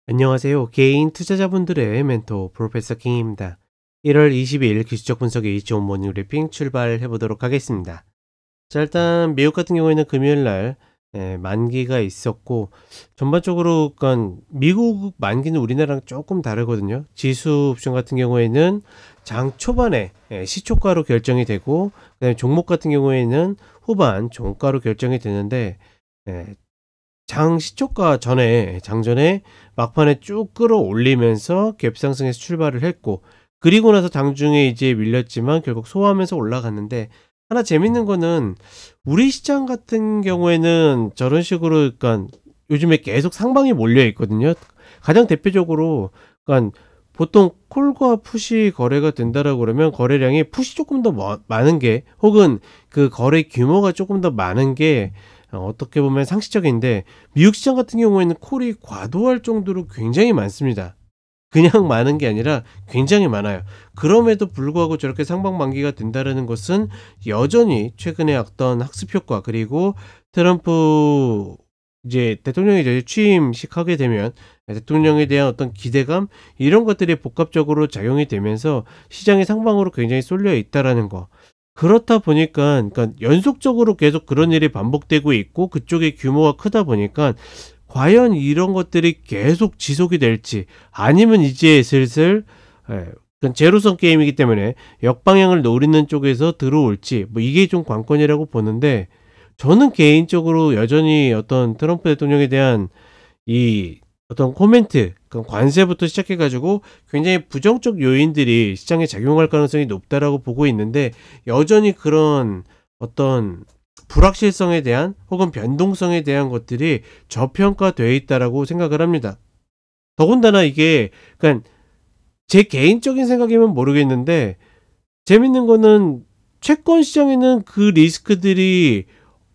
안녕하세요. 개인 투자자분들의 멘토 프로페서 킹입니다. 1월 22일 기술적 분석의 좋은 모닝 브리핑 출발해 보도록 하겠습니다. 자, 일단 미국 같은 경우에는 금요일 날 만기가 있었고, 전반적으로 그러니까 미국 만기는 우리나라랑 조금 다르거든요. 지수 옵션 같은 경우에는 장 초반에 시초가로 결정이 되고, 그다음에 종목 같은 경우에는 후반 종가로 결정이 되는데, 장 시초가 전에 장전에 막판에 쭉 끌어올리면서 갭 상승에서 출발을 했고, 그리고 나서 장중에 이제 밀렸지만 결국 소화하면서 올라갔는데, 하나 재밌는 거는 우리 시장 같은 경우에는 저런 식으로 그러니까 요즘에 계속 상방이 몰려 있거든요. 가장 대표적으로 그러니까 보통 콜과 풋이 거래가 된다라고 그러면 거래량이 풋이 조금 더 많은 게, 혹은 그 거래 규모가 조금 더 많은 게 어떻게 보면 상식적인데, 미국 시장 같은 경우에는 콜이 과도할 정도로 굉장히 많습니다. 그냥 많은 게 아니라 굉장히 많아요. 그럼에도 불구하고 저렇게 상방만기가 된다는 것은 여전히 최근에 어떤 학습 효과, 그리고 트럼프 이제 대통령이 이제 취임식하게 되면 대통령에 대한 어떤 기대감, 이런 것들이 복합적으로 작용이 되면서 시장이 상방으로 굉장히 쏠려 있다라는 거. 그렇다 보니까 그러니까 연속적으로 계속 그런 일이 반복되고 있고, 그쪽의 규모가 크다 보니까 과연 이런 것들이 계속 지속이 될지, 아니면 이제 슬슬 그건 제로섬 게임이기 때문에 역방향을 노리는 쪽에서 들어올지, 뭐 이게 좀 관건이라고 보는데, 저는 개인적으로 여전히 어떤 트럼프 대통령에 대한 이 어떤 코멘트, 관세부터 시작해가지고 굉장히 부정적 요인들이 시장에 작용할 가능성이 높다라고 보고 있는데, 여전히 그런 어떤 불확실성에 대한 혹은 변동성에 대한 것들이 저평가되어 있다라고 생각을 합니다. 더군다나 이게 그러니까 제 개인적인 생각이면 모르겠는데, 재밌는 거는 채권 시장에는 그 리스크들이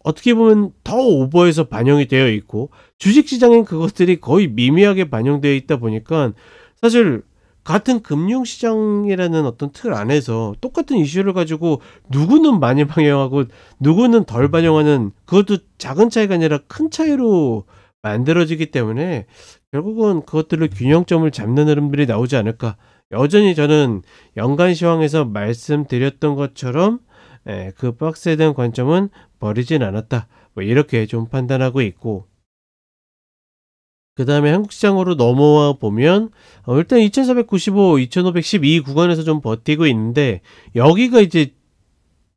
어떻게 보면 더 오버해서 반영이 되어 있고, 주식시장엔 그것들이 거의 미미하게 반영되어 있다 보니까, 사실 같은 금융시장이라는 어떤 틀 안에서 똑같은 이슈를 가지고 누구는 많이 반영하고 누구는 덜 반영하는, 그것도 작은 차이가 아니라 큰 차이로 만들어지기 때문에 결국은 그것들을 균형점을 잡는 흐름들이 나오지 않을까. 여전히 저는 연간 시황에서 말씀드렸던 것처럼 그 박스에 대한 관점은 버리진 않았다, 뭐 이렇게 좀 판단하고 있고, 그 다음에 한국 시장으로 넘어와 보면 일단 2495, 2512 구간에서 좀 버티고 있는데, 여기가 이제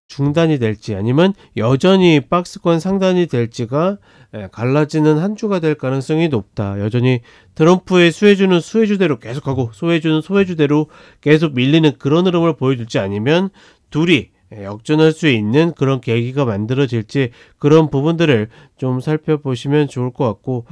중단이 될지 아니면 여전히 박스권 상단이 될지가 갈라지는 한 주가 될 가능성이 높다. 여전히 트럼프의 수혜주는 수혜주대로 계속하고 소혜주는 소혜주대로 계속 밀리는 그런 흐름을 보여줄지, 아니면 둘이 역전할 수 있는 그런 계기가 만들어질지, 그런 부분들을 좀 살펴보시면 좋을 것 같고,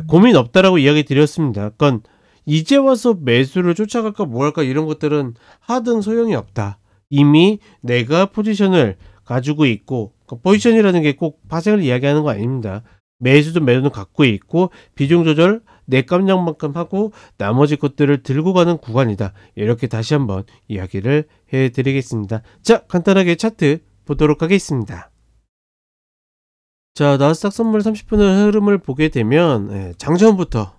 고민 없다라고 이야기 드렸습니다. 그러니까 이제 와서 매수를 쫓아갈까 뭐 할까 이런 것들은 하등 소용이 없다. 이미 내가 포지션을 가지고 있고, 포지션이라는 게 꼭 파생을 이야기하는 거 아닙니다. 매수도 매도는 갖고 있고, 비중 조절 내 깜냥만큼 하고 나머지 것들을 들고 가는 구간이다. 이렇게 다시 한번 이야기를 해드리겠습니다. 자, 간단하게 차트 보도록 하겠습니다. 자, 나스닥 선물 30분의 흐름을 보게 되면 장전부터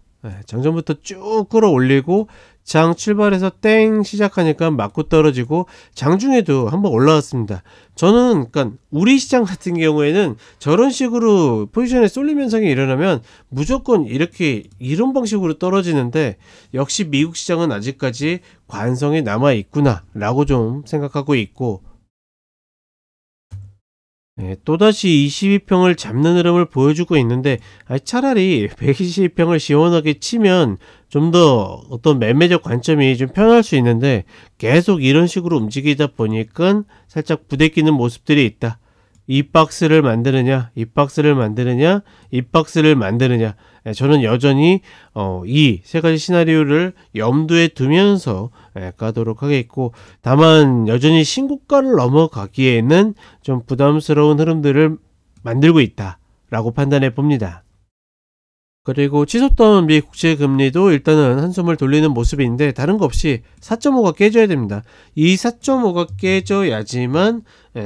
쭉 끌어올리고, 장 출발해서 땡 시작하니까 맞고 떨어지고, 장중에도 한번 올라왔습니다. 저는 그러니까 우리 시장 같은 경우에는 저런 식으로 포지션에 쏠림 현상이 일어나면 무조건 이렇게 이런 방식으로 떨어지는데, 역시 미국 시장은 아직까지 관성이 남아 있구나 라고 좀 생각하고 있고, 또다시 22평을 잡는 흐름을 보여주고 있는데, 차라리 122평을 시원하게 치면 좀 더 어떤 매매적 관점이 좀 편할 수 있는데, 계속 이런 식으로 움직이다 보니까 살짝 부대끼는 모습들이 있다. 이 박스를 만드느냐, 이 박스를 만드느냐, 이 박스를 만드느냐. 저는 여전히 이 세 가지 시나리오를 염두에 두면서 가도록 하겠고, 다만 여전히 신고가를 넘어가기에는 좀 부담스러운 흐름들을 만들고 있다 라고 판단해 봅니다. 그리고 치솟던 미 국채금리도 일단은 한숨을 돌리는 모습인데, 다른 거 없이 4.5가 깨져야 됩니다. 이 4.5가 깨져야지만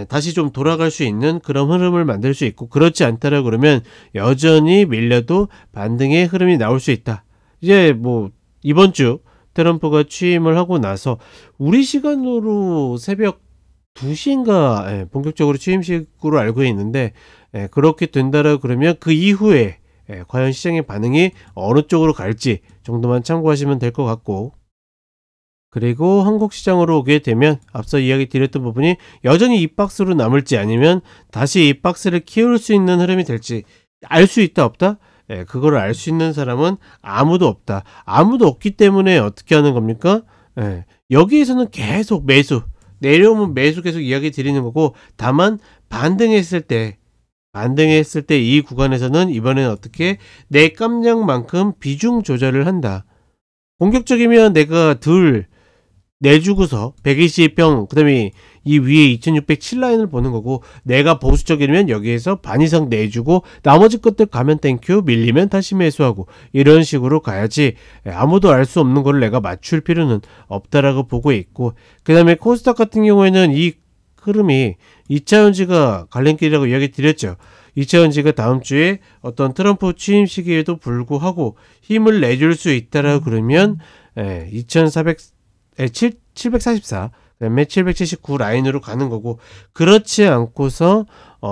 다시 좀 돌아갈 수 있는 그런 흐름을 만들 수 있고, 그렇지 않다라 그러면 여전히 밀려도 반등의 흐름이 나올 수 있다. 이제 뭐 이번 주 트럼프가 취임을 하고 나서 우리 시간으로 새벽 2시인가 본격적으로 취임식으로 알고 있는데, 그렇게 된다라 그러면 그 이후에 과연 시장의 반응이 어느 쪽으로 갈지 정도만 참고하시면 될 것 같고, 그리고 한국 시장으로 오게 되면 앞서 이야기 드렸던 부분이 여전히 이 박스로 남을지 아니면 다시 이 박스를 키울 수 있는 흐름이 될지 알 수 있다 없다? 그걸 알 수 있는 사람은 아무도 없다. 아무도 없기 때문에 어떻게 하는 겁니까? 여기에서는 계속 매수, 내려오면 매수 계속 이야기 드리는 거고, 다만 반등했을 때 이 구간에서는 이번에는 어떻게 내 깜냥만큼 비중 조절을 한다. 공격적이면 내가 내주고서 120평, 그 다음에 이 위에 2607 라인을 보는 거고, 내가 보수적이면 여기에서 반 이상 내주고 나머지 것들 가면 땡큐, 밀리면 다시 매수하고, 이런 식으로 가야지 아무도 알 수 없는 걸 내가 맞출 필요는 없다라고 보고 있고, 그 다음에 코스닥 같은 경우에는 이 흐름이 2차전지가 갈림길이라고 이야기 드렸죠. 2차전지가 다음 주에 어떤 트럼프 취임 시기에도 불구하고 힘을 내줄 수 있다라고 그러면 744, 그다음에 779 라인으로 가는 거고, 그렇지 않고서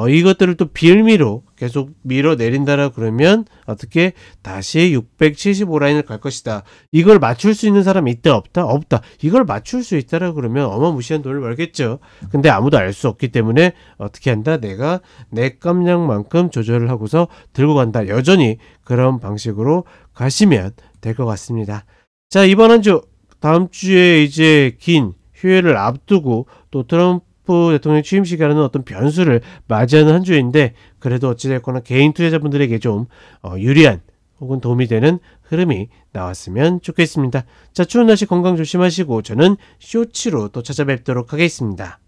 이것들을 또 빌미로 계속 밀어내린다라 그러면 어떻게 다시 675 라인을 갈 것이다. 이걸 맞출 수 있는 사람이 있다 없다? 없다. 이걸 맞출 수 있다라 그러면 어마무시한 돈을 벌겠죠. 근데 아무도 알 수 없기 때문에 어떻게 한다? 내가 내 깜냥만큼 조절을 하고서 들고 간다. 여전히 그런 방식으로 가시면 될 것 같습니다. 자, 이번 한 주, 다음 주에 이제 긴 휴일을 앞두고 또 트럼프 대통령 취임식이라는 어떤 변수를 맞이하는 한 주인데, 그래도 어찌됐거나 개인 투자자분들에게 좀 유리한 혹은 도움이 되는 흐름이 나왔으면 좋겠습니다. 자, 추운 날씨 건강 조심하시고 저는 쇼츠로 또 찾아뵙도록 하겠습니다.